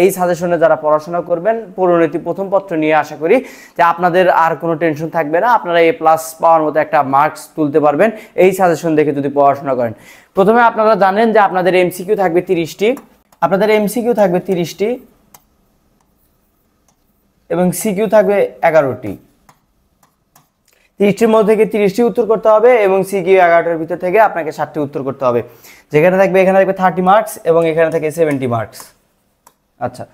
এই সাজেশনে যারা পড়াশোনা করবেন পরিণতি প্রথম পত্র নিয়ে আশা করি যে আপনাদের আর কোনো টেনশন থাকবে না, আপনারা A+ পাওয়ার মতো একটা মার্কস তুলতে পারবেন এই সাজেশন দেখে যদি পড়াশোনা করেন। প্রথমে আপনারা জানেন যে আপনাদের এমসিকিউ থাকবে 30টি, আপনাদের এমসিকিউ থাকবে 30টি এবং সিকিউ থাকবে 11টি। 30টির মধ্যে থেকে 30টি উত্তর করতে হবে এবং সিকিউ 11টার ভিতর থেকে আপনাকে 7টি উত্তর করতে হবে। যেখানে থাকবে এখানে থাকবে 30 মার্কস এবং এখানে থাকে 70 মার্কস। আচ্ছা,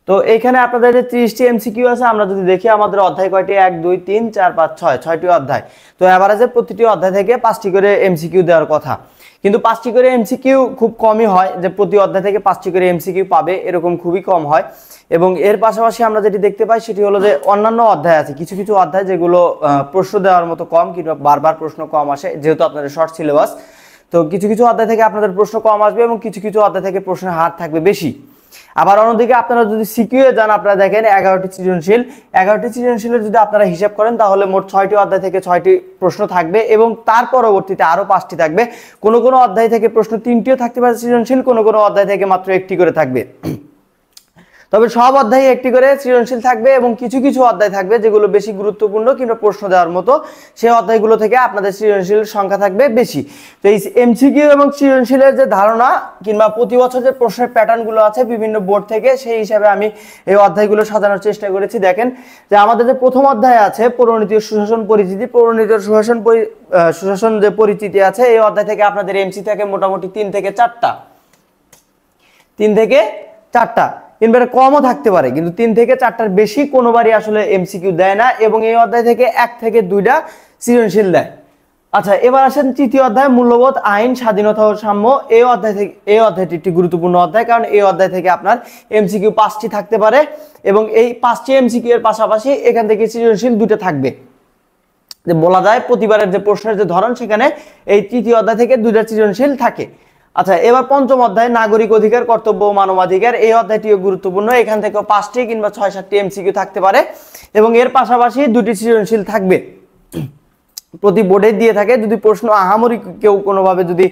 তো এখানে আপনাদের যে 30টি এমসিকিউ আছে আমরা যদি দেখি আমাদের অধ্যায় কয়টি 1 2 3 4 5 6 6টি অধ্যায়। তো এভারেজে প্রতিটি অধ্যায় থেকে 5টি করে এমসিকিউ দেওয়ার কথা, কিন্তু 5টি করে এমসিকিউ খুব কমই হয়, যে প্রতি অধ্যায় থেকে 5টি করে এমসিকিউ পাবে এরকম খুবই কম হয়। এবং এর পাশাপাশি আমরা যেটি দেখতে পাই সেটি হলো যে অন্যান্য অধ্যায় আছে, কিছু কিছু অধ্যায় যেগুলো প্রশ্ন দেওয়ার মতো কম কিংবা বারবার প্রশ্ন কম আসে, যেহেতু আপনাদের শর্ট সিলেবাস। তো কিছু কিছু অধ্যায় থেকে আপনাদের প্রশ্ন কম আসবে এবং কিছু কিছু অধ্যায় থেকে প্রশ্নের হার থাকবে বেশি। আবার অন্যদিকে আপনারা যদি সিকিউ যান, আপনারা দেখেন 11টি সৃজনশীল, 11টি সৃজনশীলের যদি আপনারা হিসাব করেন তাহলে মোট 6টি অধ্যায় থেকে 6টি প্রশ্ন থাকবে এবং তার পরবর্তীতে আরো 5টি থাকবে। কোনো কোনো অধ্যায় থেকে প্রশ্ন 3টিও থাকতে পারে সৃজনশীল, কোনো কোনো অধ্যায় থেকে মাত্র 1টি করে থাকবে। তবে সব অধ্যায়ে 1টি করে সৃজনশীল থাকবে এবং কিছু কিছু অধ্যায় থাকবে যেগুলো বেশি গুরুত্বপূর্ণ কিংবা প্রশ্ন দেওয়ার মতো, সেই অধ্যায়গুলো থেকে আপনাদের সৃজনশীল সংখ্যা থাকবে বেশি। তো এই এমসিকিউ এবং সৃজনশীলের যে ধারণা কিংবা প্রতি বছর যে প্রশ্নের প্যাটার্নগুলো আছে বিভিন্ন বোর্ড থেকে, সেই হিসাবে আমি এই অধ্যায়গুলো সাজানোর চেষ্টা করেছি। দেখেন যে আমাদের যে প্রথম অধ্যায় আছে পৌরনীতি ও সুশাসন পরিচিতি, পৌরনীতি ও সুশাসন যে পরিচিতি আছে, এই অধ্যায় থেকে আপনাদের এমসি থাকে মোটামুটি 3 থেকে 4টা, 3 থেকে 4টা, কিংবা কমও থাকতে পারে, কিন্তু 3 থেকে 4টার বেশি কোনোবারই আসলে এমসিকিউ দেয় না এবং এই অধ্যায় থেকে 1 থেকে 2টা সৃজনশীল দেয়। আচ্ছা, এবার আসেন তৃতীয় অধ্যায় মূল্যবোধ, আইন, স্বাধীনতা ও সাম্য। এই অধ্যায় থেকে, এই অধ্যায়টি একটি গুরুত্বপূর্ণ অধ্যায়, কারণ এই অধ্যায় থেকে আপনার এমসিকিউ 5টি থাকতে পারে এবং এই 5টি এমসিকিউ এর পাশাপাশি এখান থেকে সৃজনশীল 2টা থাকবে। যে বলা যায় প্রতিবারের যে প্রশ্নের যে ধরন, সেখানে এই তৃতীয় অধ্যায় থেকে 2টা সৃজনশীল থাকে। আচ্ছা, এবার পঞ্চম অধ্যায় নাগরিক অধিকার, কর্তব্য ও মানবাধিকার। এই অধ্যায়টিও গুরুত্বপূর্ণ, এখান থেকে 5টি কিংবা 6-7টি এমসিকিউ থাকতে পারে এবং এর পাশাপাশি 2টি সৃজনশীল থাকবে। প্রতি বোর্ডে দিয়ে থাকে, যদি প্রশ্ন আহামরি কেউ কোনোভাবে যদি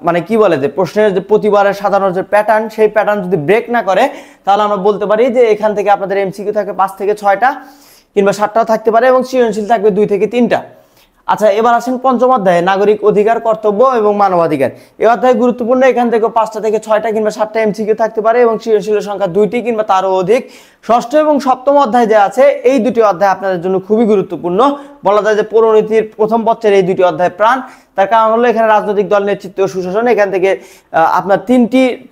মানে কি বলে যে প্রশ্নের যে প্রতিবারের সাধারণ যে প্যাটার্ন, সেই প্যাটার্ন যদি ব্রেক না করে তাহলে আমরা বলতে পারি যে এখান থেকে আপনাদের এমসিকিউ থাকে 5 থেকে 6টা কিংবা 7টাও থাকতে পারে এবং সৃজনশীল থাকবে 2 থেকে 3টা। আচ্ছা, এবার আসেন পঞ্চম অধ্যায়ে নাগরিক অধিকার, কর্তব্য এবং মানবাধিকার। এই অধ্যায় গুরুত্বপূর্ণ, এখান থেকে 5টা থেকে 6টা কিংবা 7টা এমসিকিউ থাকতে পারে এবং সৃজনশীলের সংখ্যা 2টি কিংবা তারও অধিক। ষষ্ঠ এবং সপ্তম অধ্যায় যে আছে, এই দুটি অধ্যায় আপনাদের জন্য খুবই গুরুত্বপূর্ণ। বলা যায় যে পৌরনীতির প্রথম পত্রের এই দুটি অধ্যায় প্রাণ। তার কারণ হলো এখানে রাজনৈতিক দল নেতৃত্ব ও সুশাসন, এখান থেকে আপনার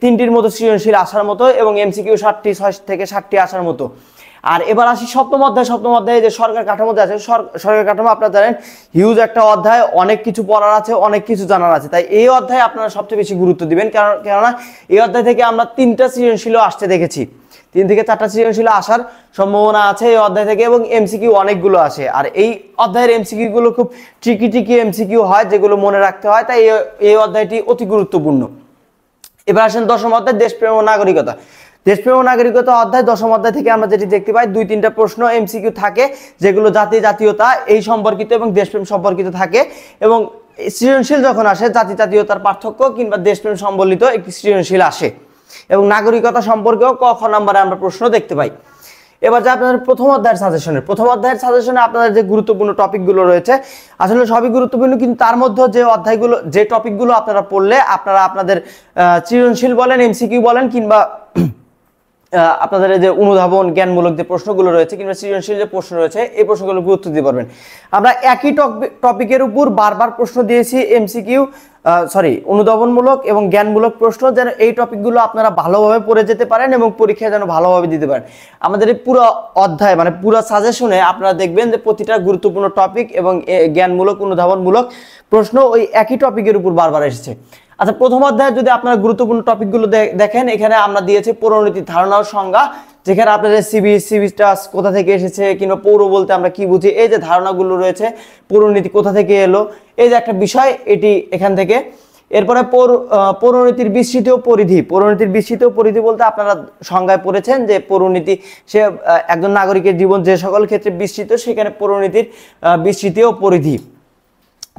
তিনটির মতো সৃজনশীল আসার মতো এবং এমসিকিউ 6 থেকে 7টি আসার মতো। আর এবার আসি সপ্তম অধ্যায়ে যে সরকার কাঠামো আছে, সরকার কাঠামো আপনারা জানেন হিউজ একটা অধ্যায়, অনেক কিছু পড়ার আছে, অনেক কিছু জানার আছে, তাই এই অধ্যায়ে আপনারা সবচেয়ে বেশি গুরুত্ব দিবেন। কেননা এই অধ্যায় থেকে আমরা 3টা সৃজনশীল আসতে দেখেছি, 3 থেকে 4টা সৃজনশীল আসার সম্ভাবনা আছে এই অধ্যায় থেকে এবং এমসিকিউ অনেকগুলো আসে। আর এই অধ্যায়ের এমসিকিউ গুলো খুব ট্রিকি এমসিকিউ হয়, যেগুলো মনে রাখতে হয়, তাই এই অধ্যায়টি অতি গুরুত্বপূর্ণ। এবার আসেন দশম অধ্যায় দেশপ্রেম ও নাগরিকতা। দেশপ্রেম ও নাগরিকতা অধ্যায় দশম অধ্যায় থেকে আমরা যেটি দেখতে পাই 2-3টা প্রশ্ন এমসিকিউ থাকে, যেগুলো জাতীয়তা এই সম্পর্কিত এবং দেশপ্রেম সম্পর্কিত থাকে এবং সৃজনশীল যখন আসে জাতীয়তার পার্থক্য কিংবা দেশপ্রেম সম্বলিত একটি সৃজনশীল আসে এবং নাগরিকতা সম্পর্কেও ক খ নম্বরে আমরা প্রশ্ন দেখতে পাই। এবার যে আপনাদের প্রথম অধ্যায়ের সাজেশনে আপনাদের যে গুরুত্বপূর্ণ টপিকগুলো রয়েছে, আসলে সবই গুরুত্বপূর্ণ, কিন্তু তার মধ্যে যে টপিকগুলো আপনারা পড়লে আপনারা আপনাদের সৃজনশীল বলেন, এমসিকিউ বলেন কিংবা আপনাদের যে অনুধাবন জ্ঞানমূলক যে প্রশ্নগুলো রয়েছে কিংবা সৃজনশীল যে প্রশ্ন রয়েছে, এই প্রশ্নগুলো গুরুত্ব দিতে পারবেন। আমরা একই টপিকের উপর বারবার প্রশ্ন দিয়েছি, এমসিকিউ অনুধাবনমূলক এবং জ্ঞানমূলক প্রশ্ন, যেন এই টপিকগুলো আপনারা ভালোভাবে পড়ে যেতে পারেন এবং পরীক্ষায় যেন ভালোভাবে দিতে পারেন। আমাদের এই পুরো অধ্যায় মানে পুরো সাজেশনে আপনারা দেখবেন যে প্রতিটা গুরুত্বপূর্ণ টপিক এবং জ্ঞানমূলক অনুধাবনমূলক প্রশ্ন ওই একই টপিকের উপর বারবার এসেছে। আচ্ছা, প্রথম অধ্যায়ে যদি আপনারা গুরুত্বপূর্ণ টপিকগুলো দেখেন, এখানে আমরা দিয়েছি পৌরনীতির ধারণা ও সংজ্ঞা, যেখানে আপনাদের সিভিটা কোথা থেকে এসেছে কিংবা পৌর বলতে আমরা কি বুঝি, এই যে ধারণাগুলো রয়েছে, পৌরনীতি কোথা থেকে এলো, এই যে একটা বিষয়, এটি এখান থেকে। এরপরে পৌরনীতির বিস্তৃত পরিধি বলতে আপনারা সংজ্ঞায় পড়েছেন যে পৌরনীতি সে একজন নাগরিকের জীবন যে সকল ক্ষেত্রে বিস্তৃত, সেখানে পৌরনীতির বিস্তৃতি ও পরিধি।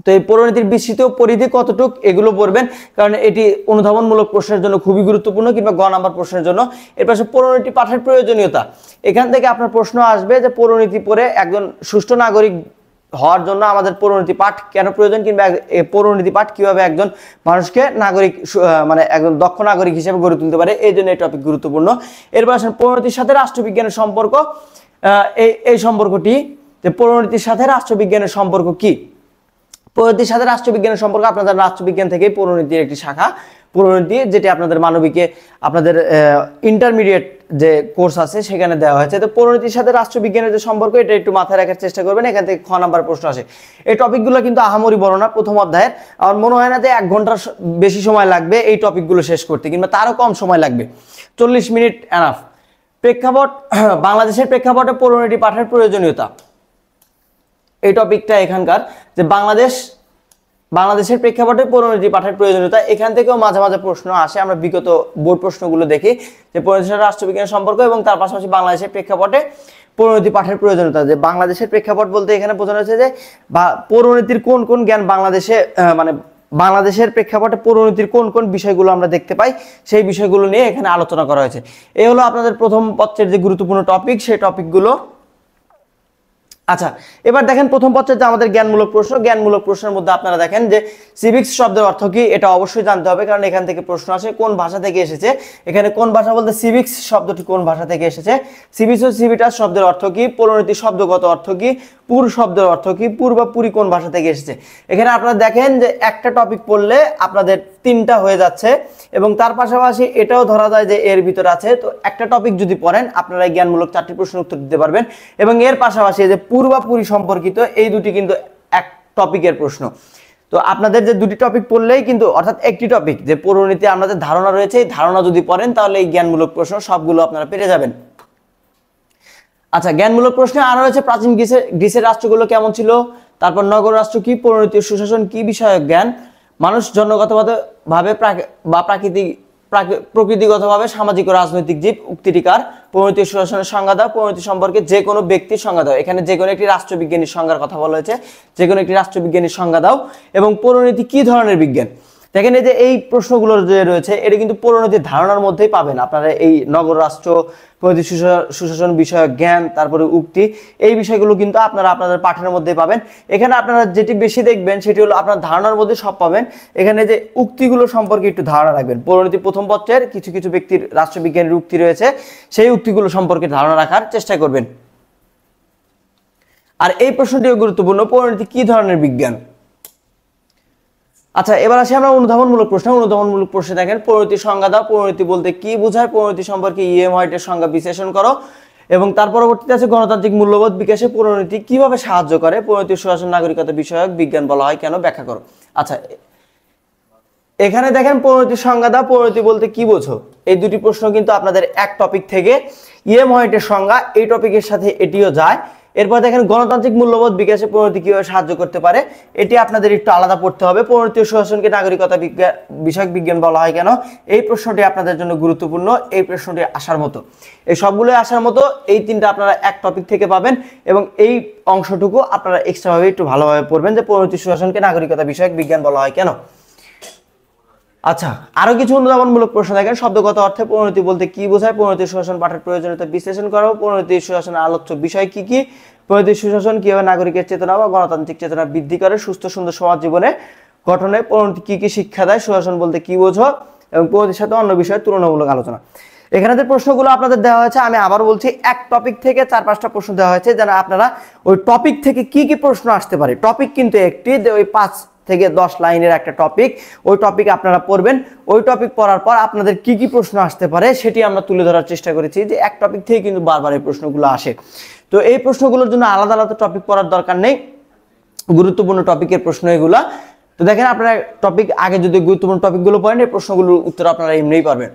তো এই পরিণতির বিস্তৃত পরিধি কতটুক এগুলো পড়বেন, কারণ এটি অনুধাবনমূলক প্রশ্নের জন্য খুবই গুরুত্বপূর্ণ, কিংবা গ নাম্বার প্রশ্নের জন্য। এর পাশে পরিণতি পাঠের প্রয়োজনীয়তা, এখান থেকে আপনার প্রশ্ন আসবে যে পরিণতি পড়ে একজন সুষ্ঠু নাগরিক হওয়ার জন্য আমাদের পরিণতি পাঠ কেন প্রয়োজন, কিংবা পরিণতি পাঠ কিভাবে একজন মানুষকে নাগরিক মানে একজন দক্ষ নাগরিক হিসেবে গড়ে তুলতে পারে, এই জন্য এই টপিক গুরুত্বপূর্ণ। এরপর আসেন পরিণতির সাথে রাষ্ট্রবিজ্ঞানের সম্পর্ক। এই সম্পর্কটি, যে পরিণতির সাথে রাষ্ট্রবিজ্ঞানের সম্পর্ক কি। পরিণতির সাথে রাষ্ট্রবিজ্ঞানের সম্পর্ক আপনাদের রাষ্ট্রবিজ্ঞান থেকেই পরিণতির একটি শাখা, পরিণতি, যেটি আপনাদের মানবিকে আপনাদের ইন্টারমিডিয়েট যে কোর্স আছে সেখানে দেওয়া হয়েছে। তো পরিণতির সাথে রাষ্ট্রবিজ্ঞানের যে সম্পর্ক, এটা একটু মাথায় রাখার চেষ্টা করবেন, এখান থেকে খ নাম্বার প্রশ্ন আসে। এই টপিকগুলো কিন্তু আহামরি বড় না, প্রথম অধ্যায়ের। আমার মনে হয় না যে 1 ঘন্টার বেশি সময় লাগবে এই টপিকগুলো শেষ করতে, কিংবা তারও কম সময় লাগবে, 40 মিনিট এনাফ। প্রেক্ষাপট, বাংলাদেশের প্রেক্ষাপটে পরিণতি পাঠের প্রয়োজনীয়তা, এই টপিকটা এখানকার, যে বাংলাদেশের প্রেক্ষাপটে পরিণতি পাঠের প্রয়োজনীয়তা। এখান থেকেও মাঝে মাঝে প্রশ্ন আসে, আমরা বিগত বোর্ড প্রশ্নগুলো দেখি, যে পরিণতির সাথে রাষ্ট্রবিজ্ঞানের সম্পর্ক এবং তার পাশাপাশি বাংলাদেশের প্রেক্ষাপটে পরিণতি পাঠের প্রয়োজনীয়তা। যে বাংলাদেশের প্রেক্ষাপট বলতে এখানে বোঝানো হচ্ছে যে পরিণতির কোন কোন জ্ঞান বাংলাদেশে, মানে বাংলাদেশের প্রেক্ষাপটে পরিণতির কোন কোন বিষয়গুলো আমরা দেখতে পাই, সেই বিষয়গুলো নিয়ে এখানে আলোচনা করা হয়েছে। এই হলো আপনাদের প্রথম পত্রের যে গুরুত্বপূর্ণ টপিক, সেই টপিকগুলো। আচ্ছা, এবার দেখেন প্রথম পত্রের যে আমাদের জ্ঞানমূলক প্রশ্ন, জ্ঞানমূলক প্রশ্নের মধ্যে আপনারা দেখেন যে সিভিক্স শব্দের অর্থ কি, এটা অবশ্যই জানতে হবে, কারণ এখান থেকে প্রশ্ন আসে কোন ভাষা থেকে এসেছে। এখানে কোন ভাষা বলতে সিভিক্স শব্দটি কোন ভাষা থেকে এসেছে, সিভিক্স ও সিভিটাস শব্দের অর্থ কি, পরিণতি শব্দগত অর্থ কি, পুর শব্দের অর্থ কি, পুর বা পুরি কোন ভাষা থেকে এসেছে। এখানে আপনারা দেখেন যে একটা টপিক পড়লে আপনাদের 3টা হয়ে যাচ্ছে, এবং তার পাশাপাশি এটাও ধরা যায় যে এর ভিতরে আছে। তো একটা টপিক যদি পড়েন আপনারা জ্ঞানমূলক 4টি প্রশ্নের উত্তর দিতে পারবেন, এবং এর পাশাপাশি যে পুর বা পুরি সম্পর্কিত এই দুটি কিন্তু এক টপিকের প্রশ্ন। তো আপনাদের যে দুটি টপিক পড়লেই কিন্তু, অর্থাৎ একটি টপিক যে পরিণতি আমাদের ধারণা রয়েছে, এই ধারণা যদি পড়েন তাহলে এই জ্ঞানমূলক প্রশ্ন সবগুলো আপনারা পেরে যাবেন। আচ্ছা, জ্ঞানমূলক প্রশ্নে আরো রয়েছে প্রাচীন গ্রিসের রাষ্ট্রগুলো কেমন ছিল, তারপর নগর রাষ্ট্র কি, পরিণতি সুশাসন কি বিষয়ক জ্ঞান, মানুষ জন্মগতভাবে বা প্রকৃতিগতভাবে সামাজিক ও রাজনৈতিক জীব, উক্তিটিকার, পরিণতি সুশাসনের সংজ্ঞা দাও, পরিণতি সম্পর্কে যে কোনো ব্যক্তির সংজ্ঞা দাও। এখানে যে কোনো একটি রাষ্ট্রবিজ্ঞানীর সংজ্ঞার কথা বলা হয়েছে, যে কোনো একটি রাষ্ট্রবিজ্ঞানীর সংজ্ঞা দাও। এবং পরিণতি কি ধরনের বিজ্ঞান, দেখেন এই যে এই প্রশ্নগুলো যে রয়েছে এটা কিন্তু পরিণতির ধারণার মধ্যেই পাবেন আপনারা। এই নগর রাষ্ট্র, পরিণতি সুশাসন বিষয়ক জ্ঞান, তারপরে উক্তি, এই বিষয়গুলো কিন্তু আপনারা আপনাদের পাঠের মধ্যে পাবেন। এখানে আপনারা যেটি বেশি দেখবেন সেটি হলো আপনার ধারণার মধ্যে সব পাবেন। এখানে যে উক্তিগুলো সম্পর্কে একটু ধারণা রাখবেন, পরিণতি প্রথম পত্রের কিছু কিছু ব্যক্তির রাষ্ট্রবিজ্ঞানের উক্তি রয়েছে, সেই উক্তিগুলো সম্পর্কে ধারণা রাখার চেষ্টা করবেন। আর এই প্রশ্নটিও গুরুত্বপূর্ণ, পরিণতি কি ধরনের বিজ্ঞান। আচ্ছা, এবার আসি আমরা অনুধাবনমূলক প্রশ্ন। অনুধাবনমূলক প্রশ্নে দেখেন পরিণতির সংজ্ঞা দাও, পরিণতি বলতে কি বোঝায়, পরিণতি সম্পর্কে ইএম হোয়াইটের সংজ্ঞা বিশ্লেষণ করো, এবং তার পরবর্তীতে আছে গণতান্ত্রিক মূল্যবোধ বিকাশে পরিণতি কিভাবে সাহায্য করে, পরিণতি সুশাসন নাগরিকতা বিষয়ক বিজ্ঞান বলা হয় কেন, ব্যাখ্যা করো। আচ্ছা, এখানে দেখেন পরিণতির সংজ্ঞা দাও, পরিণতি বলতে কি বোঝো, এই দুটি প্রশ্ন কিন্তু আপনাদের এক টপিক থেকে। ইএম হোয়াইটের সংজ্ঞা এই টপিকের সাথে এটিও যায়। এরপর দেখেন গণতান্ত্রিক মূল্যবোধ বিকাশে পরিণতি কিভাবে সাহায্য করতে পারে, এটি আপনাদের একটু আলাদা পড়তে হবে। পরিণতি ও সুশাসনকে নাগরিকতা বিষয়ক বিজ্ঞান বলা হয় কেন, এই প্রশ্নটি আপনাদের জন্য গুরুত্বপূর্ণ, এই প্রশ্নটি আসার মতো, এই সবগুলো আসার মতো। এই 3টা আপনারা এক টপিক থেকে পাবেন, এবং এই অংশটুকু আপনারা এক্সট্রা ভাবে একটু ভালোভাবে পড়বেন, যে পরিণতি সুশাসনকে নাগরিকতা বিষয়ক বিজ্ঞান বলা হয় কেন। আচ্ছা, আরো কিছু অনুধাবনমূলক প্রশ্ন দেখেন। শব্দগত অর্থে পরিণতি বলতে কি বোঝায়, পরিণতি সুশাসন পাঠের প্রয়োজনীয়তা বিশ্লেষণ করো, পরিণতি সুশাসনের আলোচ্য বিষয় কি কি, পরিণতি সুশাসন কিভাবে নাগরিকের চেতনা বা গণতান্ত্রিক চেতনা বৃদ্ধি করে সুস্থ সুন্দর সমাজ জীবনে গঠনে, পরিণতি কি কি শিক্ষা দেয়, সুশাসন বলতে কি বোঝো, এবং পরিণতির সাথে অন্য বিষয়ে তুলনামূলক আলোচনা। এখানে যে প্রশ্নগুলো আপনাদের দেওয়া হয়েছে, আমি আবার বলছি, এক টপিক থেকে 4-5টা প্রশ্ন দেওয়া হয়েছে, যেন আপনারা ওই টপিক থেকে কি কি প্রশ্ন আসতে পারে। টপিক কিন্তু একটি, ওই 5 থেকে 10 লাইনের একটা টপিক, ওই টপিক আপনারা পড়বেন। ওই টপিক পড়ার পর আপনাদের কি কি প্রশ্ন আসতে পারে সেটি আমরা তুলে ধরার চেষ্টা করেছি, যে এক টপিক থেকে কিন্তু বারবার এই প্রশ্নগুলো আসে। তো এই প্রশ্নগুলোর জন্য আলাদা আলাদা টপিক পড়ার দরকার নেই, গুরুত্বপূর্ণ টপিকের প্রশ্ন এগুলা। তো দেখেন আপনারা টপিক আগে যদি গুরুত্বপূর্ণ টপিকগুলো পড়েন, এই প্রশ্নগুলোর উত্তর আপনারা এমনিই পারবেন।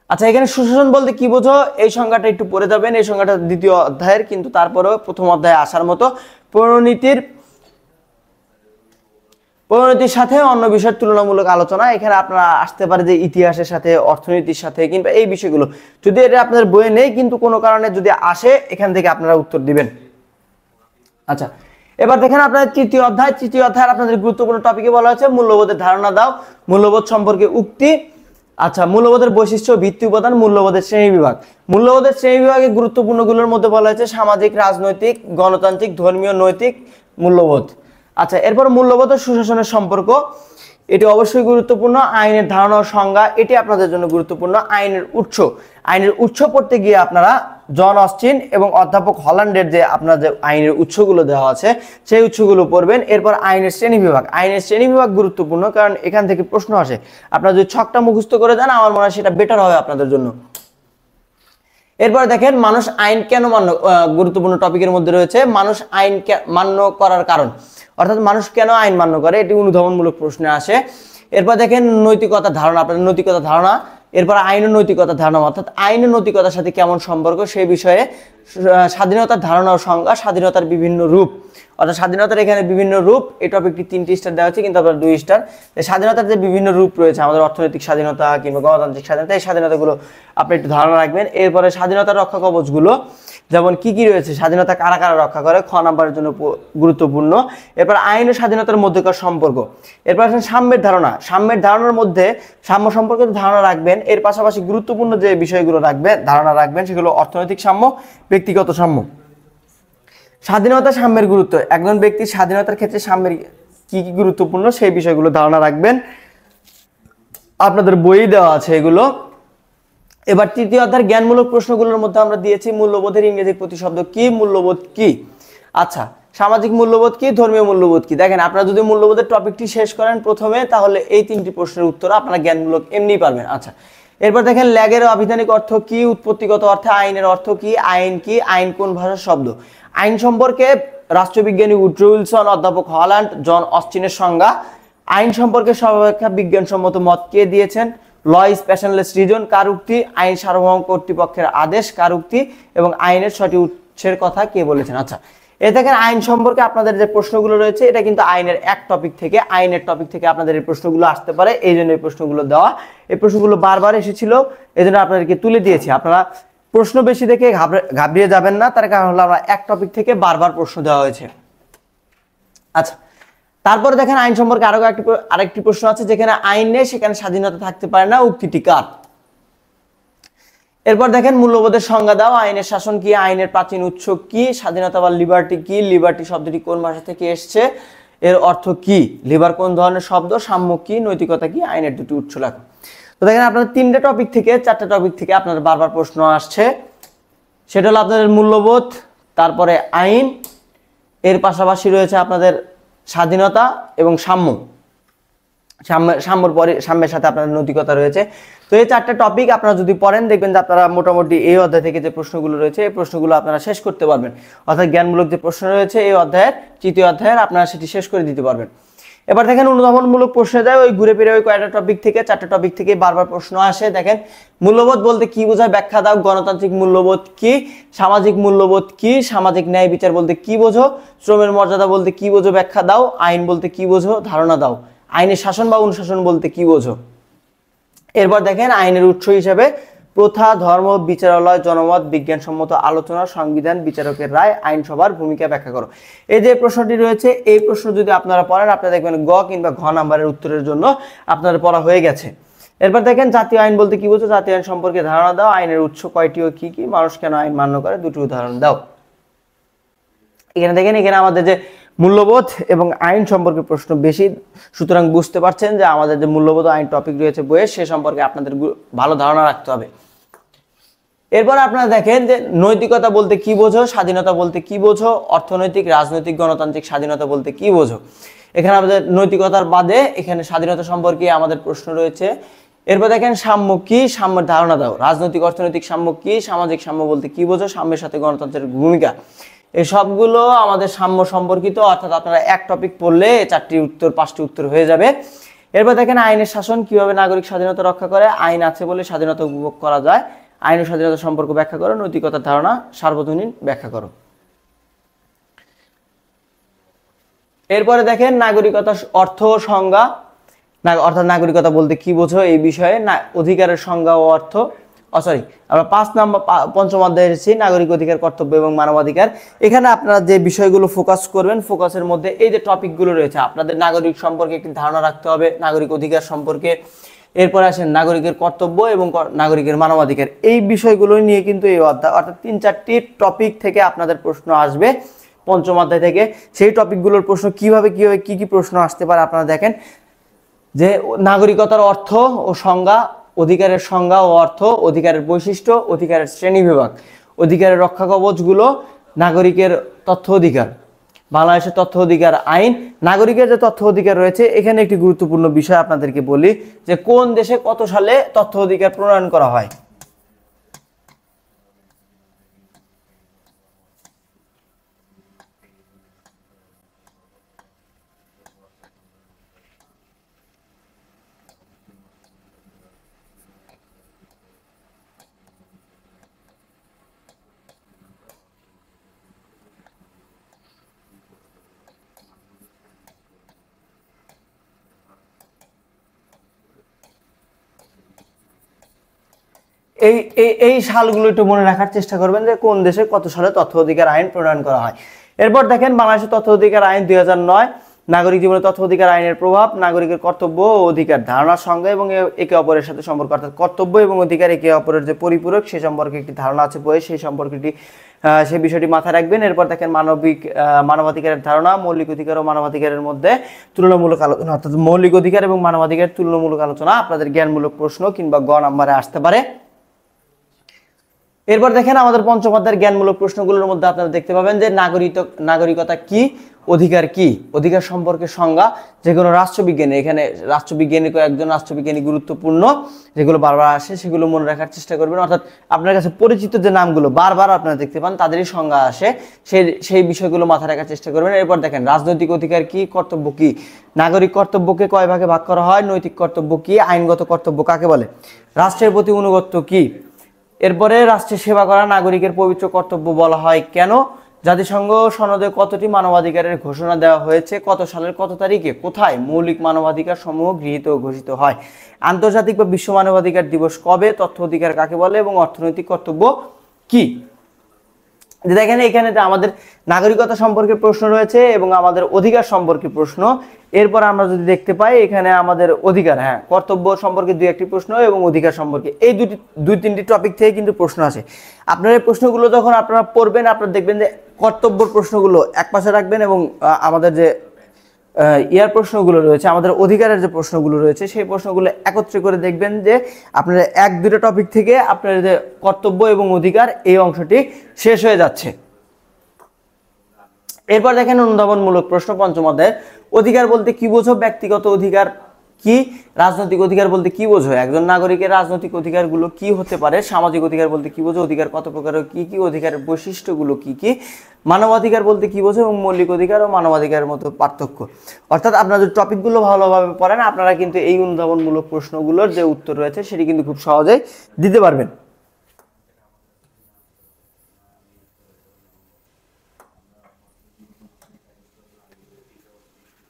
আচ্ছা, এখানে সুশাসন বলতে কি বোঝো, এই সংজ্ঞাটা একটু পড়ে যাবেন, এই সংজ্ঞাটা দ্বিতীয় অধ্যায়ের, কিন্তু তারপরেও প্রথম অধ্যায়ে আসার মতো। পরিণতির সাথে অন্য বিষয়ের তুলনামূলক আলোচনা, এখানে আপনারা আসতে পারে যে ইতিহাসের সাথে, অর্থনীতির সাথে, কিংবা এই বিষয়গুলো। যদি এটা আপনাদের বইয়ে নেই কিন্তু কোনো কারণে যদি আসে, এখান থেকে আপনারা উত্তর দিবেন। আচ্ছা, এবার দেখেন আপনাদের তৃতীয় অধ্যায় আপনাদের গুরুত্বপূর্ণ টপিকে বলা হচ্ছে মূল্যবোধের ধারণা দাও, মূল্যবোধ সম্পর্কে উক্তি। আচ্ছা, মূল্যবোধের বৈশিষ্ট্য, ভিত্তি উপাদান, মূল্যবোধের শ্রেণীবিভাগ। মূল্যবোধের শ্রেণীবিভাগে গুরুত্বপূর্ণগুলোর মধ্যে বলা হয়েছে সামাজিক, রাজনৈতিক, গণতান্ত্রিক, ধর্মীয়, নৈতিক মূল্যবোধ। আচ্ছা, এরপর মূল্যবোধ ও সুশাসনের সম্পর্ক, এটি অবশ্যই গুরুত্বপূর্ণ। আইনের ধারণা ও সংজ্ঞা, এটি আপনাদের জন্য গুরুত্বপূর্ণ। আইনের উৎস পড়তে গিয়ে আপনারা জন অস্টিন এবং অধ্যাপক হল্যান্ডের যে আপনাদের আইনের উৎসগুলো দেওয়া আছে সেই উৎসগুলো পড়বেন। এরপর আইনের শ্রেণীবিভাগ গুরুত্বপূর্ণ, কারণ এখান থেকে প্রশ্ন আসে। আপনারা যদি ছকটা মুখস্থ করে যান আমার মনে হয় সেটা বেটার হবে আপনাদের জন্য। এরপর দেখেন মানুষ আইন কেন মান্য, গুরুত্বপূর্ণ টপিকের মধ্যে রয়েছে মানুষ আইন মান্য করার কারণ, অর্থাৎ মানুষ কেন আইন মান্য করে, এটি অনুধাবনমূলক প্রশ্নে আসে। এরপর দেখেন নৈতিকতার ধারণা, আপনাদের নৈতিকতার ধারণা। এরপর আইন ও নৈতিকতার ধারণা, অর্থাৎ আইন ও নৈতিকতার সাথে কেমন সম্পর্ক সেই বিষয়ে। স্বাধীনতার ধারণা ও সংজ্ঞা, স্বাধীনতার বিভিন্ন রূপ, অর্থাৎ স্বাধীনতার এখানে বিভিন্ন রূপ। এই টপিকটি 3টি স্টার দেওয়া হচ্ছে কিন্তু আপনার 2 স্টার। স্বাধীনতার যে বিভিন্ন রূপ রয়েছে, আমাদের অর্থনৈতিক স্বাধীনতা কিংবা গণতান্ত্রিক স্বাধীনতা, এই স্বাধীনতাগুলো আপনি একটু ধারণা রাখবেন। এরপরে স্বাধীনতার রক্ষা কবচগুলো, যেমন কি কি রয়েছে, স্বাধীনতা কারা কারা রক্ষা করে, খ নাম্বারের জন্য গুরুত্বপূর্ণ। এরপর আইন ও স্বাধীনতার মধ্যকার সম্পর্ক। এরপর আসেন সাম্যের ধারণার মধ্যে সাম্য সম্পর্কে ধারণা রাখবেন। এর পাশাপাশি গুরুত্বপূর্ণ যে বিষয়গুলো ধারণা রাখবেন সেগুলো অর্থনৈতিক সাম্য, ব্যক্তিগত সাম্য। স্বাধীনতা, সাম্যের গুরুত্ব, একজন ব্যক্তির স্বাধীনতার ক্ষেত্রে সাম্যের কি কি গুরুত্বপূর্ণ সেই বিষয়গুলো ধারণা রাখবেন, আপনাদের বই দেওয়া আছে এগুলো। এবার তৃতীয় অধ্যায়ের জ্ঞানমূলক প্রশ্নগুলোর মধ্যে আমরা দিয়েছি মূল্যবোধের ইংরেজি প্রতিশব্দ কি, মূল্যবোধ কি। আচ্ছা, সামাজিক মূল্যবোধ কি, ধর্মীয় মূল্যবোধ কি। দেখেন আপনারা যদি মূল্যবোধের টপিকটি শেষ করেন প্রথমে, তাহলে এই 3টি প্রশ্নের উত্তর আপনারা জ্ঞানমূলক এমনি পারবেন। আচ্ছা, এরপর দেখেন ল্যাগের আবিধানিক অর্থ কি, উৎপত্তিগত অর্থে আইনের অর্থ কি, আইন কি, আইন কোন ভাষার শব্দ। আইন সম্পর্কে রাষ্ট্রবিজ্ঞানী উড্রো উইলসন, অধ্যাপক হল্যান্ড, জন অস্টিনের সংজ্ঞা। আইন সম্পর্কে সর্বাপেক্ষা বিজ্ঞানসম্মত মত কে দিয়েছেন, ল ইজ প্যাশনলেস রিজন কার উক্তি, আইন সার্বভৌম কর্তৃপক্ষের আদেশ কার উক্তি, এবং আইনের 6টি উৎসের কথা কে বলেছেন। আচ্ছা, এই দেখেন আইন সম্পর্কে আপনাদের যে প্রশ্নগুলো রয়েছে এটা কিন্তু আইনের টপিক থেকে আপনাদের এই প্রশ্নগুলো আসতে পারে, এই জন্য এই প্রশ্নগুলো দেওয়া। এই প্রশ্নগুলো বারবার এসেছিল, এই জন্য আপনাদেরকে তুলে দিয়েছি। আপনারা প্রশ্ন বেশি দেখে ঘাবড়িয়ে যাবেন না, তার কারণ হলো আমরা টপিক থেকে বারবার প্রশ্ন দেওয়া হয়েছে। আচ্ছা, তারপরে দেখেন আইন সম্পর্কে আরেকটি প্রশ্ন আছে, যেখানে আইন নেই সেখানে স্বাধীনতা থাকতে পারে না, উক্তিটি কার। এরপর দেখেন মূল্যবোধের সংজ্ঞা দাও, আইনের শাসন কি, আইনের প্রাচীন উৎস কি, স্বাধীনতা বা লিবার্টি কি, লিবার্টি শব্দটি কোন ভাষা থেকে এসেছে, এর অর্থ কি, লিবার কোন ধরনের শব্দ, সাম্য কি, নৈতিকতা কি, আইনের 2টি উৎস লেখো। তো দেখেন আপনাদের 4টে টপিক থেকে আপনাদের বারবার প্রশ্ন আসছে, সেটা হলো আপনাদের মূল্যবোধ, তারপরে আইন, এর পাশাপাশি রয়েছে আপনাদের স্বাধীনতা এবং সাম্যের সাথে আপনাদের নৈতিকতা রয়েছে। তো এই 4টে টপিক আপনারা যদি পড়েন দেখবেন যে আপনারা মোটামুটি এই অধ্যায় থেকে যে প্রশ্নগুলো রয়েছে এই প্রশ্নগুলো আপনারা শেষ করতে পারবেন, অর্থাৎ জ্ঞানমূলক যে প্রশ্ন রয়েছে এই অধ্যায়ের 3য় অধ্যায়ের আপনারা সেটি শেষ করে দিতে পারবেন। এবার দেখেন অনুধাবনমূলক প্রশ্নে যায়, ওই ঘুরে ফিরে ওই কয়টা টপিক থেকে 4টে টপিক থেকে বারবার প্রশ্ন আসে। দেখেন মূল্যবোধ বলতে কি বোঝায় ব্যাখ্যা দাও, গণতান্ত্রিক মূল্যবোধ কি, সামাজিক মূল্যবোধ কি, সামাজিক ন্যায় বিচার বলতে কি বোঝো, শ্রমের মর্যাদা বলতে কি বোঝো ব্যাখ্যা দাও, আইন বলতে কি বোঝো ধারণা দাও, আইনের শাসন বা অনুশাসন বলতে কি বোঝো। এরপর দেখেন আইনের উৎস হিসেবে প্রথা, ধর্ম, বিচারালয়, জনমত, বিজ্ঞানসম্মত আলোচনা, সংবিধান, বিচারকের রায়, আইনসভার ভূমিকা ব্যাখ্যা করো। এই যে প্রশ্নটি রয়েছে এই প্রশ্ন যদি আপনারা পড়েন আপনারা দেখবেন গ কিংবা ঘ নাম্বারের উত্তরের জন্য আপনাদের পড়া হয়ে গেছে। এরপর দেখেন জাতীয় আইন বলতে কি বোঝো, জাতীয় আইন সম্পর্কে ধারণা দাও, আইনের উৎস কয়টি ও কি কি, মানুষ কেন আইন মান্য করে 2টি উদাহরণ দাও। এখানে দেখেন এখানে আমাদের যে মূল্যবোধ এবং আইন সম্পর্কে প্রশ্ন বেশি, সুতরাং বুঝতে পারছেন যে আমাদের যে মূল্যবোধ আইন টপিক রয়েছে বইয়ে সে সম্পর্কে আপনাদের ভালো ধারণা রাখতে হবে। এরপর আপনারা দেখেন যে নৈতিকতা বলতে কি বোঝো, স্বাধীনতা বলতে কি বোঝো, অর্থনৈতিক, রাজনৈতিক, গণতান্ত্রিক স্বাধীনতা বলতে কি বোঝো। এখানে আমাদের নৈতিকতার বাদে এখানে স্বাধীনতা সম্পর্কে আমাদের প্রশ্ন রয়েছে। এরপর দেখেন সাম্য কি, সাম্যের ধারণা দাও, রাজনৈতিক অর্থনৈতিক সাম্য কি, সামাজিক সাম্য বলতে কি বোঝো, সাম্যের সাথে গণতন্ত্রের ভূমিকা। এই সবগুলো আমাদের সাম্য সম্পর্কিত, অর্থাৎ আপনারা টপিক পড়লে 4টি উত্তর 5টি উত্তর হয়ে যাবে। এরপর দেখেন আইনের শাসন কিভাবে নাগরিক স্বাধীনতা রক্ষা করে, আইন আছে বলে স্বাধীনতা উপভোগ করা যায়, আইন ও স্বাধীনতা সম্পর্ক ব্যাখ্যা করো, নৈতিকতার ধারণা সার্বজনীন ব্যাখ্যা করো। এরপরে দেখেন নাগরিকতা অর্থ ও সংজ্ঞা, অর্থাৎ নাগরিকতা বলতে কি বোঝো এই বিষয়ে, অধিকারের সংজ্ঞা ও অর্থ, সরি, আমরা 5 অধ্যায়ে এসেছি নাগরিক অধিকার, কর্তব্য এবং মানবাধিকার। এখানে আপনারা যে বিষয়গুলো ফোকাস করবেন, ফোকাসের মধ্যে এই যে টপিকগুলো রয়েছে, আপনাদের নাগরিক সম্পর্কে একটি ধারণা রাখতে হবে, নাগরিক অধিকার সম্পর্কে, এরপর আসেন নাগরিকের কর্তব্য এবং নাগরিকের মানবাধিকার। এই বিষয়গুলো নিয়ে কিন্তু এই অধ্যায়, অর্থাৎ 3-4টি টপিক থেকে আপনাদের প্রশ্ন আসবে 5ম অধ্যায় থেকে। সেই টপিকগুলোর প্রশ্ন কিভাবে কি কি প্রশ্ন আসতে পারে আপনারা দেখেন যে নাগরিকতার অর্থ ও সংজ্ঞা, অধিকারের সংজ্ঞা ও অর্থ, অধিকারের বৈশিষ্ট্য, অধিকারের শ্রেণীবিভাগ, অধিকারের রক্ষা কবচগুলো, নাগরিকের তথ্য অধিকার, বাংলাদেশের তথ্য অধিকার আইন, নাগরিকের যে তথ্য অধিকার রয়েছে। এখানে একটি গুরুত্বপূর্ণ বিষয় আপনাদেরকে বলি যে কোন দেশে কত সালে তথ্য অধিকার প্রণয়ন করা হয়। এই এই সালগুলো একটু মনে রাখার চেষ্টা করবেন যে কোন দেশে কত সালে তথ্য অধিকার আইন প্রণয়ন করা হয়। এরপর দেখেন বাংলাদেশের তথ্য অধিকার আইন 2009, নাগরিক জীবনে তথ্য অধিকার আইনের প্রভাব, নাগরিকের কর্তব্য ও অধিকার ধারণার সঙ্গে এবং একে অপরের সাথে সম্পর্ক, অর্থাৎ কর্তব্য এবং অধিকার একে অপরের যে পরিপূরক সে সম্পর্কে একটি ধারণা আছে বইয়ে, সেই সম্পর্কটি সেই বিষয়টি মাথায় রাখবেন। এরপর দেখেন মানবাধিকারের ধারণা, মৌলিক অধিকার ও মানবাধিকারের মধ্যে তুলনামূলক আলোচনা, অর্থাৎ মৌলিক অধিকার এবং মানবাধিকারের তুলনামূলক আলোচনা। আপনাদের জ্ঞানমূলক প্রশ্ন কিংবা গ নাম্বারে আসতে পারে। এরপর দেখেন আমাদের 5ম অধ্যায়ের জ্ঞানমূলক প্রশ্নগুলোর মধ্যে আপনারা দেখতে পাবেন যে নাগরিকতা কি, অধিকার কি, অধিকার সম্পর্কে সংজ্ঞা, যে কোনো রাষ্ট্রবিজ্ঞানী, এখানে রাষ্ট্রবিজ্ঞানী একজন রাষ্ট্রবিজ্ঞানী গুরুত্বপূর্ণ, যেগুলো বারবার আসে সেগুলো মনে রাখার চেষ্টা করবেন। অর্থাৎ আপনার কাছে পরিচিত যে নামগুলো বারবার আপনারা দেখতে পান তাদেরই সংজ্ঞা আসে, সেই বিষয়গুলো মাথায় রাখার চেষ্টা করবেন। এরপর দেখেন রাজনৈতিক অধিকার কি, কর্তব্য কি, নাগরিক কর্তব্যকে কয় ভাগে ভাগ করা হয়, নৈতিক কর্তব্য কি, আইনগত কর্তব্য কাকে বলে, রাষ্ট্রের প্রতি অনুগত্য কি, এরপরে রাষ্ট্রের সেবা করা নাগরিকের পবিত্র কর্তব্য বলা হয় কেন, জাতিসংঘ সনদে কতটি মানবাধিকারের ঘোষণা দেওয়া হয়েছে, কত সালের কত তারিখে কোথায় মৌলিক মানবাধিকার সমূহ গৃহীত ও ঘোষিত হয়, আন্তর্জাতিক বা বিশ্ব মানবাধিকার দিবস কবে, তথ্য অধিকার কাকে বলে এবং অর্থনৈতিক কর্তব্য কি। দেখেন এখানে আমাদের নাগরিকতা সম্পর্কে প্রশ্ন রয়েছে এবং আমাদের অধিকার সম্পর্কে প্রশ্ন। এরপর আমরা যদি দেখতে পাই এখানে আমাদের অধিকার, কর্তব্য সম্পর্কে 2-1টি প্রশ্ন এবং অধিকার সম্পর্কে এই 2-3টি টপিক থেকে কিন্তু প্রশ্ন আসে। আপনার এই প্রশ্নগুলো যখন আপনারা পড়বেন আপনারা দেখবেন যে কর্তব্যের প্রশ্নগুলো একপাশে রাখবেন এবং আমাদের যে ইয়ার প্রশ্নগুলো রয়েছে, আমাদের অধিকারের যে প্রশ্নগুলো রয়েছে সেই প্রশ্নগুলো একত্রে করে দেখবেন যে আপনার 1-2টা টপিক থেকে আপনার যে কর্তব্য এবং অধিকার এই অংশটি শেষ হয়ে যাচ্ছে। এরপর দেখেন অনুধাবনমূলক প্রশ্ন 5ম অধ্যায়ে, অধিকার বলতে কি বোঝো, ব্যক্তিগত অধিকার কি, রাজনৈতিক অধিকার বলতে কি বোঝো, একজন নাগরিকের রাজনৈতিক অধিকারগুলো কি হতে পারে, সামাজিক অধিকার বলতে কি বোঝো, অধিকার কত প্রকার কি কি, অধিকারের বৈশিষ্ট্যগুলো কি কি, মানবাধিকার বলতে কি বোঝো এবং মৌলিক অধিকার ও মানবাধিকারের মধ্যে পার্থক্য। অর্থাৎ আপনারা যদি টপিকগুলো ভালোভাবে পড়েন আপনারা কিন্তু এই অনুধাবনমূলক প্রশ্নগুলোর যে উত্তর রয়েছে সেটি কিন্তু খুব সহজেই দিতে পারবেন।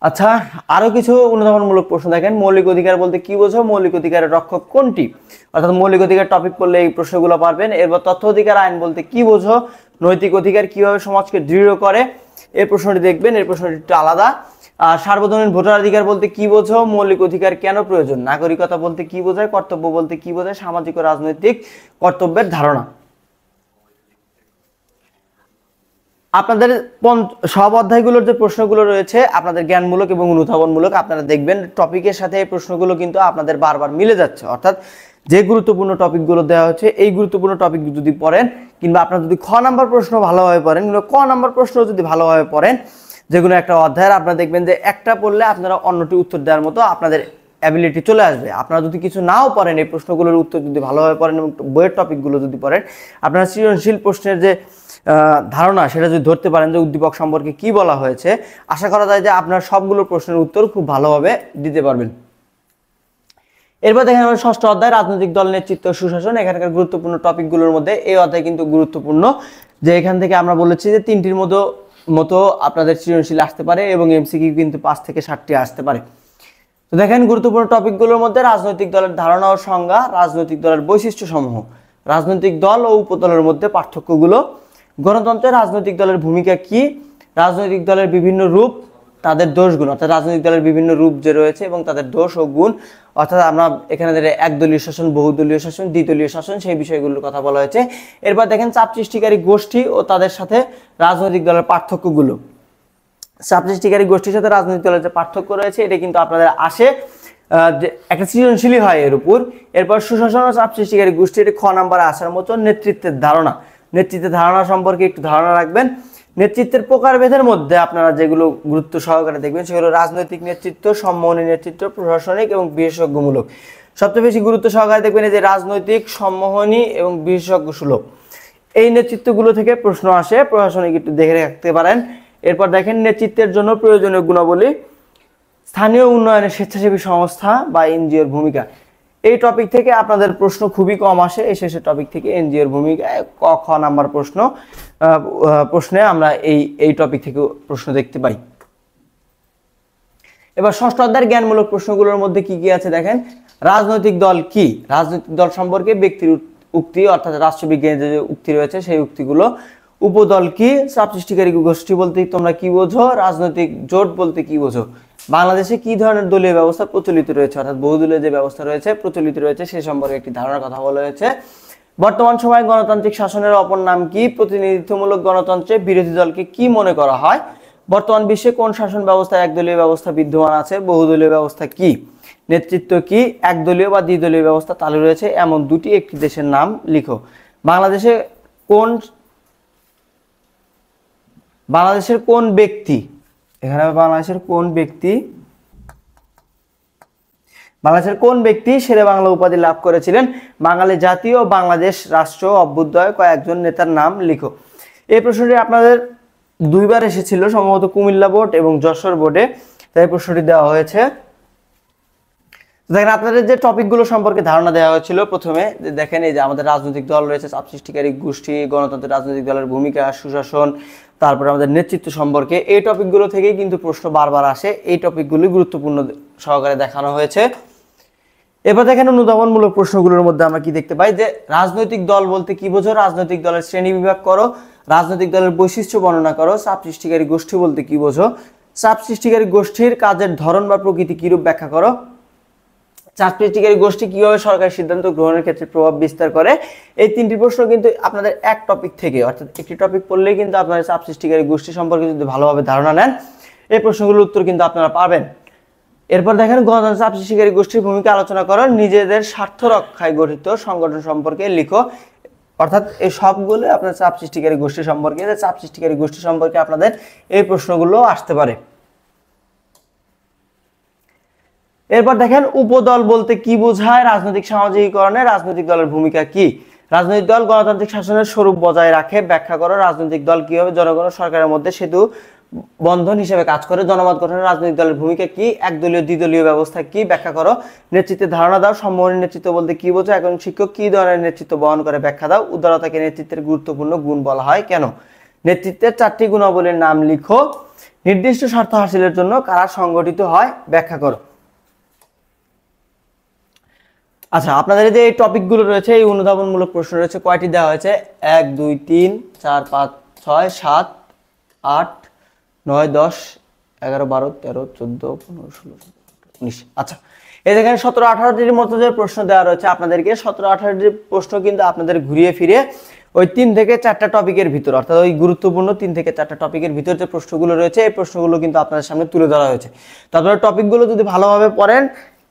আচ্ছা, আরো কিছু অনুধাবনমূলক প্রশ্ন দেখেন, মৌলিক অধিকার বলতে কি বোঝো, মৌলিক অধিকারের রক্ষক কোনটি, অর্থাৎ মৌলিক অধিকার টপিক করলে এই প্রশ্নগুলো পারবেন। এরপর তথ্য অধিকার আইন বলতে কি বোঝো, নৈতিক অধিকার কিভাবে সমাজকে দৃঢ় করে, এই প্রশ্নটি দেখবেন, এই প্রশ্নটি একটু আলাদা। আর সার্বজনীন ভোটাধিকার বলতে কি বোঝো, মৌলিক অধিকার কেন প্রয়োজন, নাগরিকতা বলতে কি বোঝায়, কর্তব্য বলতে কি বোঝায়, সামাজিক ও রাজনৈতিক কর্তব্যের ধারণা। আপনাদের সব অধ্যায়গুলোর যে প্রশ্নগুলো রয়েছে আপনাদের জ্ঞানমূলক এবং অনুধাবনমূলক, আপনারা দেখবেন টপিকের সাথে এই প্রশ্নগুলো কিন্তু আপনাদের বারবার মিলে যাচ্ছে। অর্থাৎ যে গুরুত্বপূর্ণ টপিকগুলো দেওয়া হচ্ছে এই গুরুত্বপূর্ণ টপিক যদি পড়েন কিংবা আপনারা যদি খ নাম্বার প্রশ্ন ভালোভাবে পড়েন কিংবা ক নাম্বার প্রশ্ন যদি ভালোভাবে পড়েন, যেগুলো একটা অধ্যায়ের আপনারা দেখবেন যে একটা পড়লে আপনারা অন্যটি উত্তর দেওয়ার মতো আপনাদের অ্যাবিলিটি চলে আসবে। আপনারা যদি কিছু নাও পড়েন এই প্রশ্নগুলোর উত্তর যদি ভালোভাবে পড়েন এবং বইয়ের টপিকগুলো যদি পড়েন, আপনারা সৃজনশীল প্রশ্নের যে ধারণা সেটা যদি ধরতে পারেন যে উদ্দীপক সম্পর্কে কি বলা হয়েছে, আশা করা যায় যে আপনার সবগুলো প্রশ্নের উত্তর খুব ভালোভাবে দিতে পারবেন। এরপর দেখেন আমরা ষষ্ঠ অধ্যায় রাজনৈতিক দল নেতৃত্ব সুশাসন। এখানকার গুরুত্বপূর্ণ টপিকগুলোর মধ্যে এই অধ্যায় কিন্তু গুরুত্বপূর্ণ, যে এখান থেকে আমরা বলেছি যে 3টির মতো আপনাদের সৃজনশীল আসতে পারে এবং এমসিকিউ কিন্তু 5 থেকে 7টি আসতে পারে। তো দেখেন গুরুত্বপূর্ণ টপিকগুলোর মধ্যে রাজনৈতিক দলের ধারণা ও সংজ্ঞা, রাজনৈতিক দলের বৈশিষ্ট্য সমূহ, রাজনৈতিক দল ও উপদলের মধ্যে পার্থক্যগুলো, গণতন্ত্রে রাজনৈতিক দলের ভূমিকা কি, রাজনৈতিক দলের বিভিন্ন রূপ, তাদের দোষগুণ, অর্থাৎ রাজনৈতিক দলের বিভিন্ন রূপ যে রয়েছে এবং তাদের দোষ ও গুণ, অর্থাৎ আমরা এখানে একদলীয় শাসন, বহুদলীয় শাসন, দ্বিদলীয় শাসন, সেই বিষয়গুলোর কথা বলা হয়েছে। এরপর দেখেন চাপ সৃষ্টিকারী গোষ্ঠী ও তাদের সাথে রাজনৈতিক দলের পার্থক্যগুলো। চাপ সৃষ্টিকারী গোষ্ঠীর সাথে রাজনৈতিক দলের যে পার্থক্য রয়েছে এটা কিন্তু আপনাদের আসে, যে একটা সৃজনশীলই হয় এর উপর। এরপর সুশাসন ও চাপ সৃষ্টিকারী গোষ্ঠী, এটি খ নাম্বারে আসার মতো। নেতৃত্বের ধারণা, নেতৃত্বের ধারণা সম্পর্কে একটু ধারণা রাখবেন। নেতৃত্বের প্রকারভেদের মধ্যে আপনারা যেগুলো গুরুত্ব সহকারে দেখবেন সেগুলো রাজনৈতিক নেতৃত্ব, সম্মোহনী নেতৃত্ব, প্রশাসনিক এবং বিশেষজ্ঞমূলক। সবচেয়ে বেশি গুরুত্ব সহকারে দেখবেন এই যে রাজনৈতিক, সম্মোহনী এবং বিশেষজ্ঞ সুলভ, এই নেতৃত্বগুলো থেকে প্রশ্ন আসে, প্রশাসনিক একটু দেখে রাখতে পারেন। এরপর দেখেন নেতৃত্বের জন্য প্রয়োজনীয় গুণাবলী, স্থানীয় উন্নয়নের স্বেচ্ছাসেবী সংস্থা বা এনজিওর ভূমিকা। এই টপিক থেকে আপনাদের প্রশ্ন খুবই কম আসে, এই শেষের টপিক থেকে এনজিওর ভূমিকা ক খ নাম্বার প্রশ্নে আমরা এই টপিক থেকে প্রশ্ন দেখতে পাই। এবার ষষ্ঠ অধ্যায়ের জ্ঞানমূলক প্রশ্নগুলোর মধ্যে কি কি আছে দেখেন। রাজনৈতিক দল কি, রাজনৈতিক দল সম্পর্কে ব্যক্তির উক্তি, অর্থাৎ রাষ্ট্রবিজ্ঞানের যে উক্তি রয়েছে সেই উক্তিগুলো। উপদল কি, চাপ সৃষ্টিকারী গোষ্ঠী বলতে তোমরা কি বোঝো, রাজনৈতিক জোট বলতে কি বোঝো, বাংলাদেশে কি ধরনের দলীয় ব্যবস্থা প্রচলিত রয়েছে, অর্থাৎ বহুদলীয় যে ব্যবস্থা রয়েছে প্রচলিত রয়েছে সে সম্পর্কে একটি ধারণার কথা বলা হয়েছে। বর্তমান সময়ে গণতান্ত্রিক শাসনের অপর নাম কি, প্রতিনিধিত্বমূলক গণতন্ত্রে বিরোধী দলকে কি মনে করা হয়, বর্তমান বিশ্বে কোন শাসন ব্যবস্থায় একদলীয় ব্যবস্থা বিদ্যমান আছে, বহুদলীয় ব্যবস্থা কি, নেতৃত্ব কি, একদলীয় বা দ্বিদলীয় ব্যবস্থা চালু রয়েছে এমন দুটি একটি দেশের নাম লিখো। বাংলাদেশের কোন ব্যক্তি, এখানে বাংলাদেশের কোন ব্যক্তি শেরে বাংলা উপাধি লাভ করেছিলেন, বাঙালি জাতি ও বাংলাদেশ রাষ্ট্র অভ্যুদয় কয়েকজন নেতার নাম লিখো। এই প্রশ্নটি আপনাদের দুইবার এসেছিল, সম্ভবত কুমিল্লা বোর্ড এবং যশোর বোর্ডে, তাই প্রশ্নটি দেওয়া হয়েছে। দেখেন আপনাদের যে টপিকগুলো সম্পর্কে ধারণা দেওয়া হয়েছিল প্রথমে, দেখেন এই যে আমাদের রাজনৈতিক দল রয়েছে, চাপ সৃষ্টিকারী গোষ্ঠী, গণতন্ত্রের রাজনৈতিক দলের ভূমিকা, সুশাসন, তারপরে আমাদের নেতৃত্ব সম্পর্কে, এই টপিকগুলো থেকেই কিন্তু প্রশ্ন বারবার আসে, এই টপিকগুলি গুরুত্বপূর্ণ সহকারে দেখানো হয়েছে। এবার দেখেন অনুধাবনমূলক প্রশ্নগুলোর মধ্যে আমরা কি দেখতে পাই, যে রাজনৈতিক দল বলতে কি বোঝো, রাজনৈতিক দলের শ্রেণী বিভাগ করো, রাজনৈতিক দলের বৈশিষ্ট্য বর্ণনা করো, চাপ সৃষ্টিকারী গোষ্ঠী বলতে কি বোঝো, চাপ সৃষ্টিকারী গোষ্ঠীর কাজের ধরন বা প্রকৃতি কিরূপ ব্যাখ্যা করো, চাপ সৃষ্টিকারী গোষ্ঠী কিভাবে সরকারি সিদ্ধান্ত গ্রহণের ক্ষেত্রে প্রভাব বিস্তার করে। এই তিনটি প্রশ্ন কিন্তু আপনাদের এক টপিক থেকে, অর্থাৎ একটি টপিক পড়লেই কিন্তু আপনারা চাপ সৃষ্টিকারী গোষ্ঠী সম্পর্কে যদি ভালোভাবে ধারণা নেন এই প্রশ্নগুলোর উত্তর কিন্তু আপনারা পাবেন। এরপর দেখেন গণতন্ত্র চাপ সৃষ্টিকারী গোষ্ঠীর ভূমিকা আলোচনা করো, নিজেদের স্বার্থ রক্ষায় গঠিত সংগঠন সম্পর্কে লিখো। অর্থাৎ এই সবগুলো আপনার চাপ সৃষ্টিকারী গোষ্ঠী সম্পর্কে, চাপ সৃষ্টিকারী গোষ্ঠী সম্পর্কে আপনাদের এই প্রশ্নগুলো আসতে পারে। এরপর দেখেন উপদল বলতে কি বোঝায়, রাজনৈতিক সামাজিকীকরণে রাজনৈতিক দলের ভূমিকা কি, রাজনৈতিক দল গণতান্ত্রিক শাসনের স্বরূপ বজায় রাখে, ব্যাখ্যা করো। রাজনৈতিক দল কিভাবে জনগণ ও সরকারের মধ্যে সেতু বন্ধন হিসেবে কাজ করে, জনমত গঠনে রাজনৈতিক দলের ভূমিকা কি, একদলীয় দ্বিদলীয় ব্যবস্থা কি, ব্যাখ্যা করো। নেতৃত্বের ধারণা দাও, সম্মোহনী নেতৃত্ব বলতে কি বোঝো, একজন শিক্ষক কি ধরনের নেতৃত্ব বহন করে ব্যাখ্যা দাও। উদারতাকে নেতৃত্বের গুরুত্বপূর্ণ গুণ বলা হয় কেন, নেতৃত্বের চারটি গুণাবলীর নাম লিখো। নির্দিষ্ট স্বার্থ হাসিলের জন্য কারা সংগঠিত হয় ব্যাখ্যা করো। আচ্ছা, আপনাদের যে এই টপিকগুলো রয়েছে, এই অনুধাবনমূলক প্রশ্ন রয়েছে, কয়টি দেওয়া হয়েছে, 1 2 3 4 5 6 7 8 9 10 11 12 13 14 15 16 19। আচ্ছা, এই দেখেন 17 18টির মতো যে প্রশ্ন দেওয়া রয়েছে আপনাদেরকে, 17 18টির প্রশ্ন কিন্তু আপনাদের ঘুরিয়ে ফিরে ওই 3 থেকে 4টা টপিকের ভিতর, অর্থাৎ ওই গুরুত্বপূর্ণ 3 থেকে 4টা টপিকের ভিতর যে প্রশ্নগুলো রয়েছে এই প্রশ্নগুলো কিন্তু আপনাদের সামনে তুলে ধরা হয়েছে। তারপরে টপিকগুলো যদি ভালোভাবে পড়েন,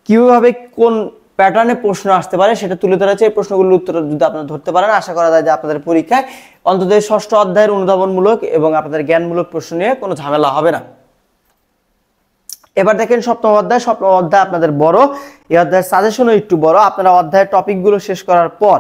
কিভাবে কোন প্যাটার্নে প্রশ্ন আসতে পারে সেটা তুলে ধরা হয়েছে। এই প্রশ্নগুলোর উত্তর যদি আপনারা ধরতে পারেন, আশা করা যায় যে আপনাদের পরীক্ষায় অন্তত ষষ্ঠ অধ্যায়ের অনুধাবনমূলক এবং আপনাদের জ্ঞানমূলক প্রশ্ন নিয়ে কোনো ঝামেলা হবে না। এবার দেখেন সপ্তম অধ্যায় আপনাদের বড়, এই অধ্যায়ের সাজেশনও একটু বড়। আপনারা অধ্যায়ের টপিকগুলো শেষ করার পর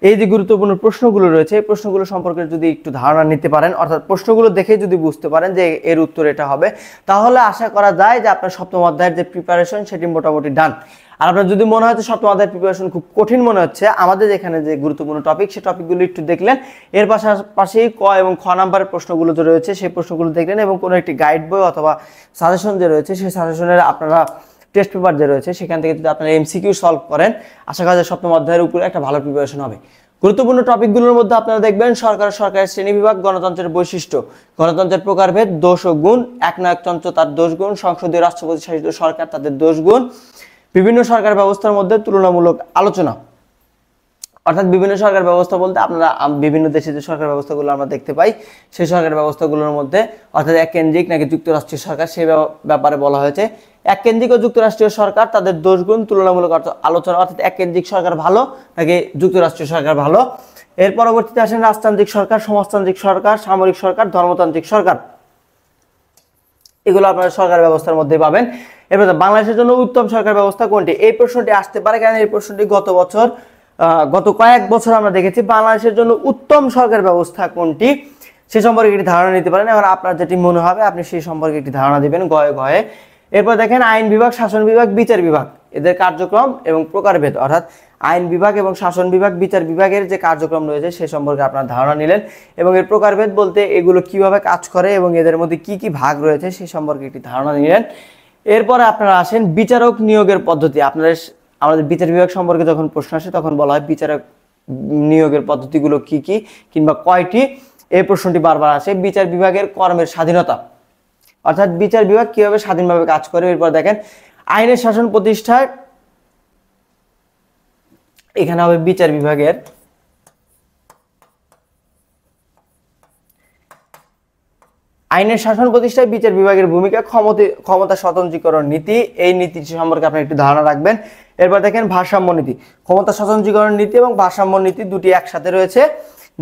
এই যে গুরুত্বপূর্ণ প্রশ্নগুলো রয়েছে এই প্রশ্নগুলো সম্পর্কে যদি একটু ধারণা নিতে পারেন, অর্থাৎ প্রশ্নগুলো দেখে যদি বুঝতে পারেন যে এর উত্তর এটা হবে, তাহলে আশা করা যায় যে আপনার সপ্তম অধ্যায়ের যে প্রিপারেশন সেটি মোটামুটি ডান। আর আপনার যদি মনে হয় যে সপ্তম অধ্যায়ের প্রিপারেশন খুব কঠিন মনে হচ্ছে, আমাদের এখানে যে গুরুত্বপূর্ণ টপিক সেই টপিকগুলো একটু দেখলেন, এর পাশাপাশি ক এবং খ নাম্বারের প্রশ্নগুলো যে রয়েছে সেই প্রশ্নগুলো দেখলেন এবং কোনো একটি গাইড বই অথবা সাজেশন যে রয়েছে সেই সাজেশনের আপনারা টেস্ট পেপার যে রয়েছে সেখান থেকে যদি আপনারা এমসিকিউ সলভ করেন, আশা করা যায় সপ্তম অধ্যায়ের উপরে একটা ভালো প্রিপারেশন হবে। গুরুত্বপূর্ণ টপিকগুলোর মধ্যে আপনারা দেখবেন সরকারের শ্রেণীবিভাগ, গণতন্ত্রের বৈশিষ্ট্য, গণতন্ত্রের প্রকারভেদ, দোষ ও গুণ, একনায়কতন্ত্র তার দোষ গুণ, সংসদীয় রাষ্ট্রপতি শাসিত সরকার তাদের দোষ গুণ, বিভিন্ন সরকার ব্যবস্থার মধ্যে তুলনামূলক আলোচনা। অর্থাৎ বিভিন্ন সরকার ব্যবস্থা বলতে আপনারা বিভিন্ন দেশে যে সরকার ব্যবস্থাগুলো আমরা দেখতে পাই সেই সরকার ব্যবস্থাগুলোর মধ্যে অর্থাৎ এককেন্দ্রিক নাকি যুক্তরাষ্ট্রীয় সরকার সেই ব্যাপারে বলা হয়েছে। এককেন্দ্রিক ও যুক্তরাষ্ট্রীয় সরকার তাদের দোষগুণ তুলনামূলক আলোচনা, অর্থাৎ এককেন্দ্রিক সরকার ভালো নাকি যুক্তরাষ্ট্রীয় সরকার ভালো। এর পরবর্তীতে আসেন রাজতান্ত্রিক সরকার, সমাজতান্ত্রিক সরকার, সামরিক সরকার, ধর্মতান্ত্রিক সরকার। এগুলো আপনারা সরকার ব্যবস্থার মধ্যে পাবেন। এরপর বাংলাদেশের জন্য উত্তম সরকার ব্যবস্থা কোনটি? এই প্রশ্নটি আসতে পারে, কারণ এই প্রশ্নটি গত কয়েক বছর আমরা দেখেছি বাংলাদেশের জন্য উত্তম সরকার ব্যবস্থা কোনটি সে সম্পর্কে একটি ধারণা নিতে পারেন। এখন আপনার যেটি মনে হবে আপনি সেই সম্পর্কে একটি ধারণা দিবেন গয়ে গয়ে। এরপর দেখেন আইন বিভাগ, শাসন বিভাগ, বিচার বিভাগ, এদের কার্যক্রম এবং প্রকারভেদ, অর্থাৎ আইন বিভাগ এবং শাসন বিভাগ, বিচার বিভাগের যে কার্যক্রম রয়েছে সে সম্পর্কে আপনার ধারণা নিলেন এবং এর প্রকারভেদ বলতে এগুলো কিভাবে কাজ করে এবং এদের মধ্যে কি কি ভাগ রয়েছে সে সম্পর্কে একটি ধারণা নিলেন। এরপরে আপনারা আসেন বিচারক নিয়োগের পদ্ধতি। আমাদের বিচার বিভাগ সম্পর্কে যখন প্রশ্ন আসে তখন বলা হয় বিচারক নিয়োগের পদ্ধতিগুলো কি কি কিংবা কয়টি, এই প্রশ্নটি বারবার আসে। বিচার বিভাগের কর্মের স্বাধীনতা, অর্থাৎ বিচার বিভাগ কিভাবে স্বাধীনভাবে কাজ করে। এরপর দেখেন আইনের শাসন প্রতিষ্ঠায়, এখানে হবে বিচার বিভাগের আইনের শাসন প্রতিষ্ঠায় বিচার বিভাগের ভূমিকা, ক্ষমতা স্বতন্ত্রীকরণ নীতি, এই নীতি সম্পর্কে আপনি একটু ধারণা রাখবেন। এরপর দেখেন ভারসাম্য নীতি, ক্ষমতা স্বতন্ত্রীকরণ নীতি এবং ভারসাম্য নীতি দুটি একসাথে রয়েছে,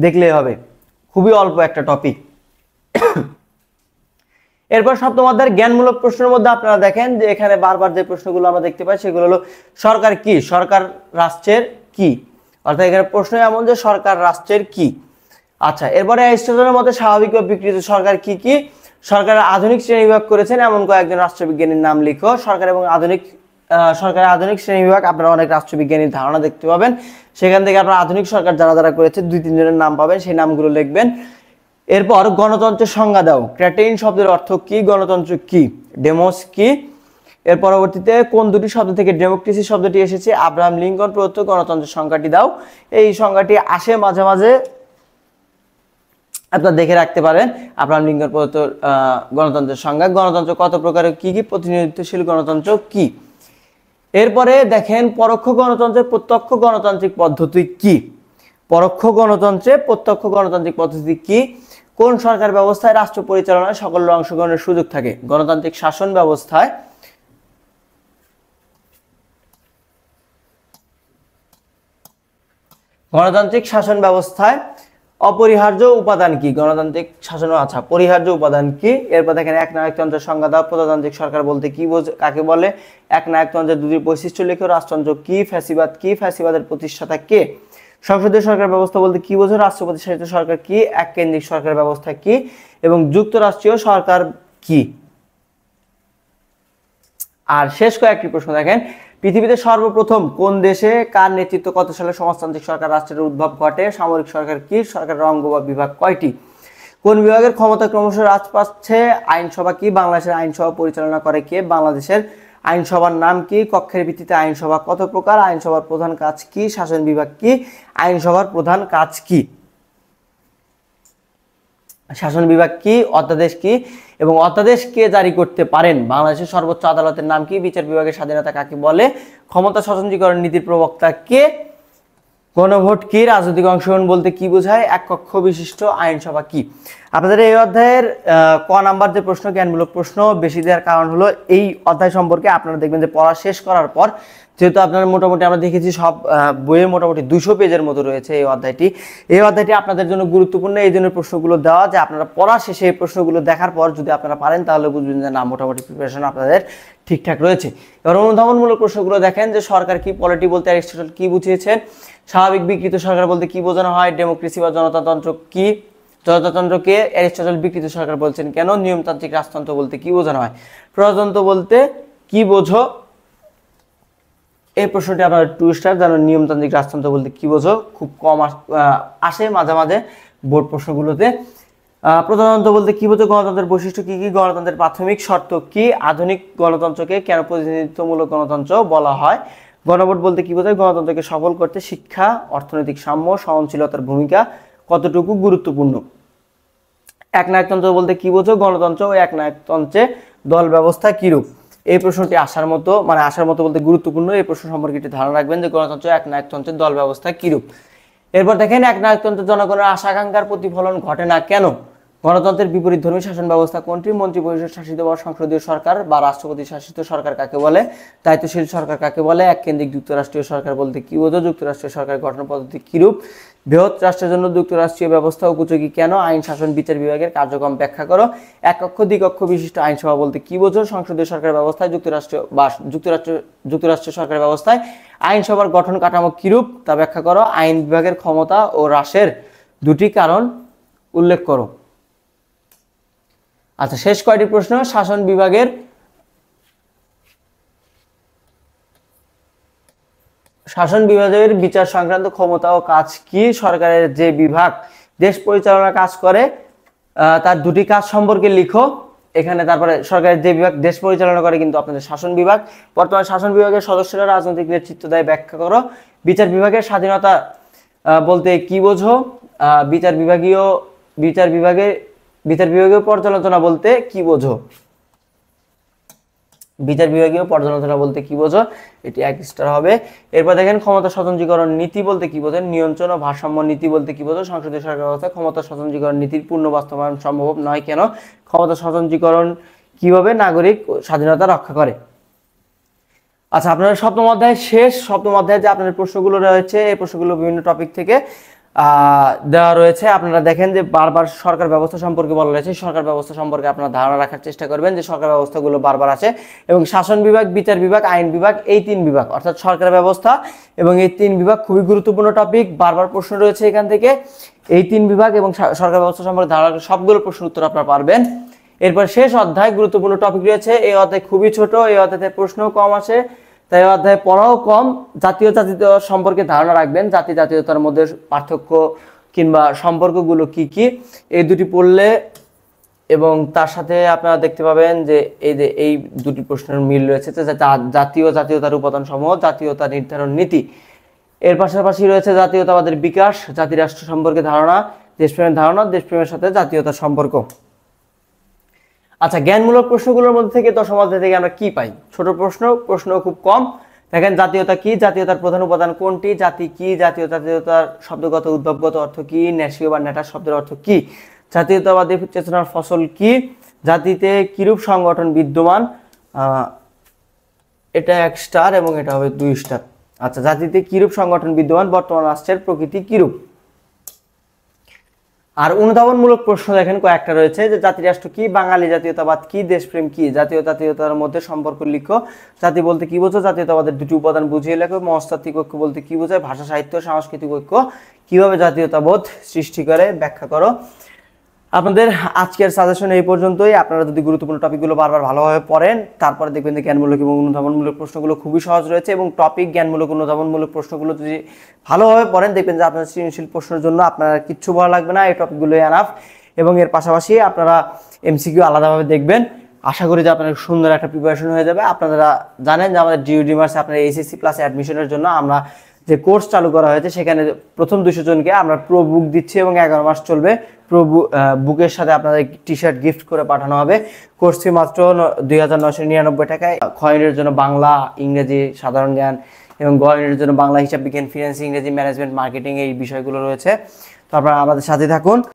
দেখলেই হবে, খুবই অল্প একটা টপিক। এরপর সপ্তম অধ্যায়ের জ্ঞানমূলক প্রশ্নের মধ্যে আপনারা দেখেন যে এখানে বারবার যে প্রশ্নগুলো আমরা দেখতে পাই সেগুলো হলো সরকার কি, সরকার রাষ্ট্রের কি, অর্থাৎ এখানে প্রশ্ন এমন যে সরকার রাষ্ট্রের কি। আচ্ছা, এরপরে অ্যারিস্টটলের মতে স্বাভাবিক ও বিকৃত সরকার কি কি, সরকারের আধুনিক শ্রেণীবিভাগ করেছেন এমন কয়েকজন রাষ্ট্রবিজ্ঞানীর নাম লিখো। সরকারের আধুনিক শ্রেণীবিভাগ আপনারা অনেক রাষ্ট্রবিজ্ঞানীর ধারণা দেখতে পাবেন, সেখান থেকে আপনারা আধুনিক সরকার যারা যারা করেছে 2-3 জনের নাম পাবেন, সেই নামগুলো লিখবেন। এরপর গণতন্ত্রের সংজ্ঞা দাও। ক্র্যাটেইন শব্দের অর্থ কি, গণতন্ত্র কি, ডেমোস কি। এর পরবর্তীতে কোন দুটি শব্দ থেকে ডেমোক্রেসি শব্দটি এসেছে? আব্রাহাম লিঙ্কন প্রদত্ত গণতন্ত্রের সংজ্ঞাটি দাও। এই সংজ্ঞাটি আসে মাঝে মাঝে, আপনারা দেখে রাখতে পারেন। আব্রাহাম লিঙ্কন প্রদত্ত গণতন্ত্রের সংজ্ঞা। গণতন্ত্র কত প্রকারের, কি কি, প্রতিনিধিত্বশীল গণতন্ত্র কি। এরপরে দেখেন পরোক্ষ গণতন্ত্রের প্রত্যক্ষ গণতান্ত্রিক পদ্ধতি কি, পরোক্ষ গণতন্ত্রে প্রত্যক্ষ গণতান্ত্রিক পদ্ধতি কি, কোন সরকার ব্যবস্থায় রাষ্ট্র পরিচালনায় সকলের অংশগ্রহণের সুযোগ থাকে? গণতান্ত্রিক শাসন ব্যবস্থায়। গণতান্ত্রিক শাসন ব্যবস্থায় অপরিহার্য উপাদান কি? গণতান্ত্রিক শাসন, আচ্ছা, পরিহার্য উপাদান কি। এরপর দেখেন একনায়কতন্ত্রের সংজ্ঞা দাও। প্রজাতান্ত্রিক সরকার বলতে কি কাকে বলে? একনায়কতন্ত্রের দুটি বৈশিষ্ট্য লেখো। রাজতন্ত্র কি, ফ্যাসিবাদ কি, ফ্যাসিবাদের প্রতিষ্ঠাতা কে? সংসদীয় সরকার ব্যবস্থা বলতে কি বোঝো? রাষ্ট্রপতি শাসিত সরকার কি, এককেন্দ্রিক সরকার ব্যবস্থা কি এবং যুক্তরাষ্ট্রীয় সরকার কি। আর শেষ কয়েকটি প্রশ্ন দেখেন, পৃথিবীতে সর্বপ্রথম কোন দেশে কার নেতৃত্ব কত সালে সমাজতান্ত্রিক সরকার রাষ্ট্রের উদ্ভব ঘটে? সামরিক সরকার কি, সরকারের অঙ্গ বা বিভাগ কয়টি? কোন বিভাগের ক্ষমতা ক্রমশ হ্রাস পাচ্ছে? আইনসভা কি, বাংলাদেশের আইনসভা পরিচালনা করে কে? বাংলাদেশের আইনসভার নাম কি? কক্ষের ভিত্তিতে আইনসভা কত প্রকার? আইনসভার প্রধান কাজ কি? শাসন বিভাগ কি, আইনসভার প্রধান কাজ কি? শাসন বিভাগ কি, অধ্যাদেশ কি এবং অধ্যাদেশ কে জারি করতে পারেন? বাংলাদেশের সর্বোচ্চ আদালতের নাম কি? বিচার বিভাগের স্বাধীনতা কাকে বলে? ক্ষমতা স্বতন্ত্রীকরণ নীতির প্রবক্তা কে? গণভোট কি? রাজনৈতিক অংশগ্রহণ বলতে কি বোঝায়? এক কক্ষ বিশিষ্ট আইনসভা কি? আপনাদের এই অধ্যায়ের ক নাম্বার যে প্রশ্ন, জ্ঞানমূলক প্রশ্ন বেশি দেওয়ার কারণ হলো এই অধ্যায় সম্পর্কে আপনারা দেখবেন যে পড়া শেষ করার পর, যেহেতু আপনারা মোটামুটি আমরা দেখেছি সব বইয়ে মোটামুটি 200 পেজের মতো রয়েছে এই অধ্যায়টি আপনাদের জন্য গুরুত্বপূর্ণ। এই জন্য প্রশ্নগুলো দেওয়া, যে আপনারা পড়া শেষে এই প্রশ্নগুলো দেখার পর যদি আপনারা পারেন তাহলে বুঝবেন যে না, মোটামুটি প্রিপারেশন আপনাদের ঠিকঠাক রয়েছে। এবার অনুধাবনমূলক প্রশ্নগুলো দেখেন যে সরকার কি, পলিটি বলতে অ্যারিস্টটল কি বুঝিয়েছেন? স্বাভাবিক বিকৃত সরকার বলতে কি বোঝানো হয়? ডেমোক্রেসি বা জনতাতন্ত্র কি, জনতাতন্ত্রকে অ্যারিস্টটল বিকৃত সরকার বলছেন কেন? নিয়মতান্ত্রিক রাজতন্ত্র বলতে কি বোঝানো হয়? প্রজাতন্ত্র বলতে কি বোঝো? এই প্রশ্নটি আপনার 2 স্টার। জানো নিয়মতান্ত্রিক রাজতন্ত্র বলতে কি বোঝো? খুব কম আসে মাঝে মাঝে বোর্ড প্রশ্নগুলোতে। প্রজাতন্ত্র বলতে কি বোঝো? গণতন্ত্রের বৈশিষ্ট্য কি কি, গণতন্ত্রের প্রাথমিক শর্ত কি, আধুনিক গণতন্ত্রকে কেন প্রতিনিধিত্বমূলক গণতন্ত্র বলা হয়? গণভোট বলতে কি বোঝায়? গণতন্ত্রকে সফল করতে শিক্ষা, অর্থনৈতিক সাম্য, সহনশীলতার ভূমিকা কতটুকু গুরুত্বপূর্ণ। একনায়কতন্ত্র বলতে কি বোঝো? গণতন্ত্র ও একনায়কতন্ত্রে দল ব্যবস্থা কিরূপ। এই প্রশ্নটি আসার মতো, মানে আসার মতো বলতে গুরুত্বপূর্ণ। এই প্রশ্ন সম্পর্কে একটি ধারণা রাখবেন যে গণতন্ত্র একনায়কতন্ত্রের দল ব্যবস্থা কিরূপ। এরপর দেখেন, একনায়কতন্ত্রের জনগণের আশা আকাঙ্ক্ষার প্রতিফলন ঘটে না কেন? গণতন্ত্রের বিপরীতধর্মী শাসন ব্যবস্থা কোনটি? মন্ত্রিপরিষদ শাসিত বা সংসদীয় সরকার বা রাষ্ট্রপতি শাসিত সরকার কাকে বলে? দায়িত্বশীল সরকার কাকে বলে? এককেন্দ্রিক যুক্তরাষ্ট্রীয় সরকার বলতে কি বোঝো? যুক্তরাষ্ট্রীয় সরকার গঠন পদ্ধতি কিরূপ? বৃহৎ রাষ্ট্রের জন্য যুক্তরাষ্ট্রীয় ব্যবস্থা উপযোগী কেন? আইন শাসন বিচার বিভাগের কার্যক্রম ব্যাখ্যা করো। এককক্ষ দ্বিকক্ষ বিশিষ্ট আইনসভা বলতে কি বোঝো? সংসদীয় সরকার ব্যবস্থায় যুক্তরাষ্ট্রীয় সরকার ব্যবস্থায় আইনসভার গঠন কাঠামো কিরূপ তা ব্যাখ্যা করো। আইন বিভাগের ক্ষমতা ও হ্রাসের দুটি কারণ উল্লেখ করো। আচ্ছা, শেষ কয়টি প্রশ্ন? শাসন বিভাগের বিচার সংক্রান্ত ক্ষমতা ও কাজ কি? সরকারের যে বিভাগ দেশ পরিচালনার কাজ করে তার দুটি কাজ সম্পর্কে লিখো এখানে। তারপরে সরকারের যে বিভাগ দেশ পরিচালনা করে কিন্তু আপনাদের শাসন বিভাগ। বর্তমান শাসন বিভাগের সদস্যরা রাজনৈতিক নেতৃত্ব দেয়, ব্যাখ্যা করো। বিচার বিভাগের স্বাধীনতা বলতে কি বোঝো? বিচার বিভাগীয় পর্যালোচনা বলতে কি বোঝো? বিচার বিভাগীয় পর্যালোচনা বলতে কি বোঝো? এটি 1 স্টার হবে। এরপর দেখেন, ক্ষমতা স্বতন্ত্রীকরণ নীতি বলতে কি বোঝেন? নিয়ন্ত্রণ ও ভারসাম্য নীতি বলতে কি বোঝো? সংসদীয় সরকার ব্যবস্থা ক্ষমতা স্বতন্ত্রীকরণ নীতির পূর্ণ বাস্তবায়ন সম্ভব নয় কেন? ক্ষমতা স্বতন্ত্রীকরণ কিভাবে নাগরিক স্বাধীনতা রক্ষা করে? আচ্ছা, আপনাদের সপ্তম অধ্যায় শেষ। সপ্তম অধ্যায়ে যে আপনাদের প্রশ্নগুলো রয়েছে, এই প্রশ্নগুলো বিভিন্ন টপিক থেকে দেওয়া রয়েছে। আপনারা দেখেন যে বারবার সরকার ব্যবস্থা সম্পর্কে বলা রয়েছে। সরকার ব্যবস্থা সম্পর্কে আপনারা ধারণা রাখার চেষ্টা করবেন যে সরকার ব্যবস্থাগুলো বারবার আছে, এবং শাসন বিভাগ, বিচার বিভাগ, আইন বিভাগ, এই 3 বিভাগ অর্থাৎ সরকার ব্যবস্থা এবং এই 3 বিভাগ খুবই গুরুত্বপূর্ণ টপিক। বারবার প্রশ্ন রয়েছে এখান থেকে। এই 3 বিভাগ এবং সরকার ব্যবস্থা সম্পর্কে ধারণা সবগুলো প্রশ্ন উত্তর আপনারা পারবেন। এরপর শেষ অধ্যায়, গুরুত্বপূর্ণ টপিক রয়েছে। এই অধ্যায় খুবই ছোট, এই অধ্যায়ে প্রশ্নও কম আসে, তাই অধ্যায় পড়াও কম। জাতীয়তা সম্পর্কে ধারণা রাখবেন, জাতীয়তার মধ্যে পার্থক্য কিংবা সম্পর্কগুলো কি কি, এই দুটি পড়লে এবং তার সাথে আপনারা দেখতে পাবেন যে এই দুটি প্রশ্নের মিল রয়েছে। জাতীয়তার উপাদান সমূহ, জাতীয়তা নির্ধারণ নীতি। এর পাশাপাশি রয়েছে জাতীয়তাবাদের বিকাশ, জাতিরাষ্ট্র সম্পর্কে ধারণা, দেশপ্রেমের ধারণা, দেশপ্রেমের সাথে জাতীয়তার সম্পর্ক। আচ্ছা, জ্ঞানমূলক প্রশ্নগুলোর মধ্যে থেকে 10ম অধ্যায় থেকে আমরা কি পাই? ছোট প্রশ্ন খুব কম। দেখেন, জাতীয়তা কি? জাতীয়তার প্রধান উপাদান কোনটি? জাতি কি? জাতীয়তার শব্দগত উদ্ভবগত অর্থ কি? ন্যাশীয় বা ন্যাটা শব্দের অর্থ কি? জাতীয়তাবাদী চেতনার ফসল কি? জাতিতে কিরূপ সংগঠন বিদ্যমান? এটা 1 স্টার এবং এটা হবে 2 স্টার। আচ্ছা, জাতিতে কিরূপ সংগঠন বিদ্যমান? বর্তমান রাষ্ট্রের প্রকৃতি কিরূপ? আর অনুধাবনমূলক প্রশ্ন দেখেন কয়েকটা রয়েছে, যে জাতিরাষ্ট্র কি? বাঙালি জাতীয়তাবাদ কি? দেশপ্রেম কি? জাতীয়তার মধ্যে সম্পর্ক লিখো। জাতি বলতে কি বোঝো? জাতীয়তাবাদের দুটি উপাদান বুঝিয়ে লেখো। মনস্তাত্ত্বিক ঐক্য বলতে কি বোঝায়? ভাষা, সাহিত্য, সাংস্কৃতিক ঐক্য কিভাবে জাতীয়তাবোধ সৃষ্টি করে ব্যাখ্যা করো। আপনাদের আজকের সাজেশন এই পর্যন্তই। আপনারা যদি গুরুত্বপূর্ণ টপিকগুলো বারবার ভালোভাবে পড়েন, তারপরে দেখবেন যে জ্ঞানমূলক এবং অনুধাবনমূলক প্রশ্নগুলো খুবই সহজ রয়েছে, এবং টপিক জ্ঞানমূলক অনুধাবনমূলক প্রশ্নগুলো যদি ভালোভাবে পড়েন, দেখবেন যে আপনার সৃজনশীল প্রশ্নের জন্য আপনার কিচ্ছু বলা লাগবে না, এই টপিকগুলোই এনাফ। এবং এর পাশাপাশি আপনারা এমসিকিউ আলাদাভাবে দেখবেন। আশা করি যে আপনার সুন্দর একটা প্রিপারেশন হয়ে যাবে। আপনারা জানেন যে আমাদের ডিইউডি মার্সে আপনার এসএসসি প্লাস অ্যাডমিশনের জন্য আমরা যে কোর্স চালু করা হয়েছে, সেখানে প্রথম 200 জনকে আমরা প্রো বুক দিচ্ছি এবং 11 মাস চলবে। প্রো বুকের সাথে আপনাদের টি শার্ট গিফট করে পাঠানো হবে। কোর্স ফি মাত্র 2999 টাকায়। খ ইউনিটের জন্য বাংলা, ইংরেজি, সাধারণ জ্ঞান, এবং গ ইউনিটের জন্য বাংলা, হিসাব বিজ্ঞান, ফিন্যান্স, ইংরেজি, ম্যানেজমেন্ট, মার্কেটিং, এই বিষয়গুলো রয়েছে। তো আপনারা আমাদের সাথে থাকুন।